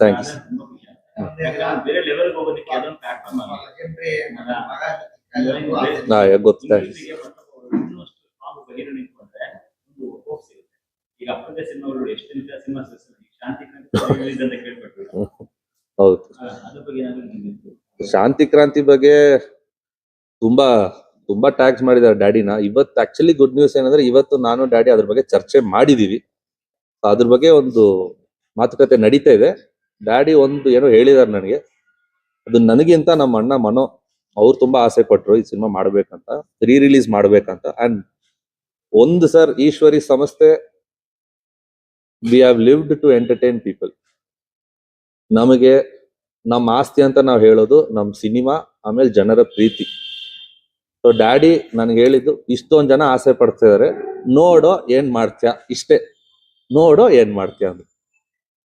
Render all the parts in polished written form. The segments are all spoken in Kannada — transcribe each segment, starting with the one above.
Thank you. ಬೇರೆ ಲೆವೆಲ್ ಹೋಗೋದಕ್ಕೆ ಅದೊಂದು ಪ್ಲಾಟ್ಫಾರ್ಮ್ ಗೊತ್ತು. ಇನ್ನಷ್ಟು ಸ್ಟ್ರಾಂಗ್ ಬಗೆಹರಿ ನಿಂತ್ಕೊಂಡ್ರೆ ಒಂದು ಹೋಪ್ ಸಿಗುತ್ತೆ. ಈಗ ಅಪ್ಪದ ಸಿನಿಮಾಗಳು ಎಷ್ಟು ಸಿನಿಮಾ ಶಾಂತಿ ಕ್ರಾಂತಿ ಅಂತ ಕೇಳ್ಬಿಟ್ಟು ಹೌದು. ಅದ್ರ ಬಗ್ಗೆ ಏನಾದ್ರು ಶಾಂತಿ ಕ್ರಾಂತಿ ಬಗ್ಗೆ ತುಂಬಾ ತುಂಬಾ ಟ್ಯಾಗ್ಸ್ ಮಾಡಿದ್ದಾರೆ ಡ್ಯಾಡಿನ. ಇವತ್ತು ಆಕ್ಚುಲಿ ಗುಡ್ ನ್ಯೂಸ್ ಏನಂದ್ರೆ ಇವತ್ತು ನಾನು ಡ್ಯಾಡಿ ಅದ್ರ ಬಗ್ಗೆ ಚರ್ಚೆ ಮಾಡಿದೀವಿ. ಅದ್ರ ಬಗ್ಗೆ ಒಂದು ಮಾತುಕತೆ ನಡೀತಾ ಇದೆ. ಡ್ಯಾಡಿ ಒಂದು ಏನೋ ಹೇಳಿದಾರೆ ನನಗೆ, ಅದು ನನಗಿಂತ ನಮ್ಮ ಅಣ್ಣ ಮನೋ ಅವ್ರು ತುಂಬಾ ಆಸೆ ಪಟ್ರು ಈ ಸಿನಿಮಾ ಮಾಡ್ಬೇಕಂತ, ರಿಲೀಸ್ ಮಾಡ್ಬೇಕಂತ. ಅಂಡ್ ಒಂದು ಸರ್, ಈಶ್ವರಿ ಸಂಸ್ಥೆ we have lived to entertain people. ನಮಗೆ ನಮ್ಮ ಆಸ್ತಿ ಅಂತ ನಾವು ಹೇಳೋದು ನಮ್ ಸಿನಿಮಾ, ಆಮೇಲೆ ಜನರ ಪ್ರೀತಿ. ಸೊ ಡ್ಯಾಡಿ ನನ್ಗೆ ಹೇಳಿದ್ದು, ಇಷ್ಟೊಂದ್ ಜನ ಆಸೆ ಪಡ್ತಾ ಇದಾರೆ, ನೋಡೋ ಏನ್ ಮಾಡ್ತೀಯ, ಇಷ್ಟೇ ನೋಡೋ ಏನ್ ಮಾಡ್ತೀಯ ಅಂತ.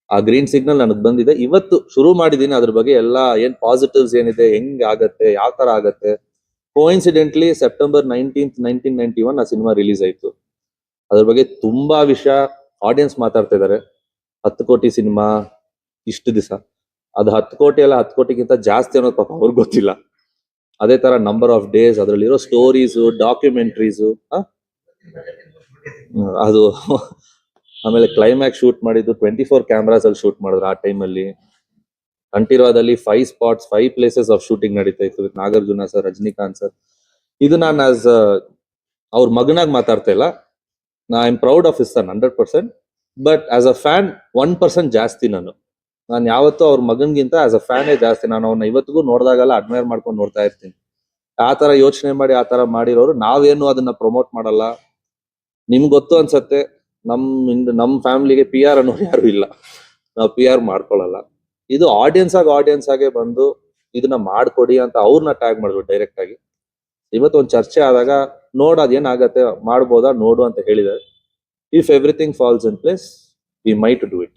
ಆ ಗ್ರೀನ್ ಸಿಗ್ನಲ್ ನನಗ್ ಬಂದಿದೆ. ಇವತ್ತು ಶುರು ಮಾಡಿದೀನಿ ಅದ್ರ ಬಗ್ಗೆ ಎಲ್ಲ ಏನ್ ಪಾಸಿಟಿವ್ಸ್ ಏನಿದೆ, ಹೆಂಗ್ ಆಗತ್ತೆ, ಯಾವ ತರ ಆಗತ್ತೆ. ಕೋಇನ್ಸಿಡೆಂಟ್ಲಿ ಸೆಪ್ಟೆಂಬರ್ 19th 1991 ಆ ಸಿನಿಮಾ ರಿಲೀಸ್ ಆಯ್ತು. ಅದ್ರ ಬಗ್ಗೆ ತುಂಬಾ ವಿಷಯ ಆಡಿಯನ್ಸ್ ಮಾತಾಡ್ತಾ ಇದಾರೆ. 10 ಕೋಟಿ ಸಿನಿಮಾ ಇಷ್ಟು ದಿವಸ, ಅದು 10 ಕೋಟಿ ಅಲ್ಲ, 10 ಕೋಟಿಗಿಂತ ಜಾಸ್ತಿ ಅನ್ನೋದು ಪಾಪ ಅವ್ರಿಗೆ ಗೊತ್ತಿಲ್ಲ. ಅದೇ ತರ ನಂಬರ್ ಆಫ್ ಡೇಸ್, ಅದ್ರಲ್ಲಿರೋ ಸ್ಟೋರೀಸು, ಡಾಕ್ಯುಮೆಂಟ್ರೀಸು, ಅದು ಆಮೇಲೆ ಕ್ಲೈಮ್ಯಾಕ್ಸ್ ಶೂಟ್ ಮಾಡಿದ್ದು 24 ಕ್ಯಾಮ್ರಾಸ್ ಅಲ್ಲಿ ಶೂಟ್ ಮಾಡಿದ್ರು. ಆ ಟೈಮಲ್ಲಿ ಕಂಠೀರವದಲ್ಲಿ 5 ಸ್ಪಾಟ್ಸ್ 5 ಪ್ಲೇಸಸ್ ಆಫ್ ಶೂಟಿಂಗ್ ನಡೀತಾ ಇತ್ತು with Nagarjuna sir, Rajinikanth sir. ಇದು ನಾನು ಆಸ್ ಅವ್ರ ಮಗನಾಗಿ ಮಾತಾಡ್ತಾ ಇಲ್ಲ. I am proud of his son 100%. But as a fan 1% ಜಾಸ್ತಿ. ನಾನು ಯಾವತ್ತೂ ಅವ್ರ ಮಗನ್ಗಿಂತ ಆಸ್ ಅ ಫ್ಯಾನೇ ಜಾಸ್ತಿ. ನಾನು ಅವ್ನ ಇವತ್ತಿಗೂ ನೋಡಿದಾಗೆಲ್ಲ ಅಡ್ಮೈರ್ ಮಾಡ್ಕೊಂಡು ನೋಡ್ತಾ ಇರ್ತೀನಿ. ಆ ತರ ಯೋಚನೆ ಮಾಡಿ ಆ ತರ ಮಾಡಿರೋರು. ನಾವೇನು ಅದನ್ನ ಪ್ರಮೋಟ್ ಮಾಡಲ್ಲ. ನಿಮ್ಗೆ ಗೊತ್ತು ಅನ್ಸತ್ತೆ, ನಮ್ ಫ್ಯಾಮಿಲಿಗೆ PR ಅನ್ನೋರು ಯಾರು ಇಲ್ಲ. ನಾವು PR ಮಾಡ್ಕೊಳಲ್ಲ. ಇದು ಆಡಿಯನ್ಸ್ ಆಗೇ ಬಂದು ಇದನ್ನ ಮಾಡ್ಕೊಡಿ ಅಂತ ಅವ್ರನ್ನ ಟ್ಯಾಗ್ ಮಾಡಿದ್ರು ಡೈರೆಕ್ಟ್ ಆಗಿ. ಇವತ್ತು ಒಂದು ಚರ್ಚೆ ಆದಾಗ ನೋಡೋದ್ ಏನಾಗತ್ತೆ, ಮಾಡ್ಬೋದಾ ನೋಡು ಅಂತ ಹೇಳಿದ್ದಾರೆ. If everything falls in place we might do it.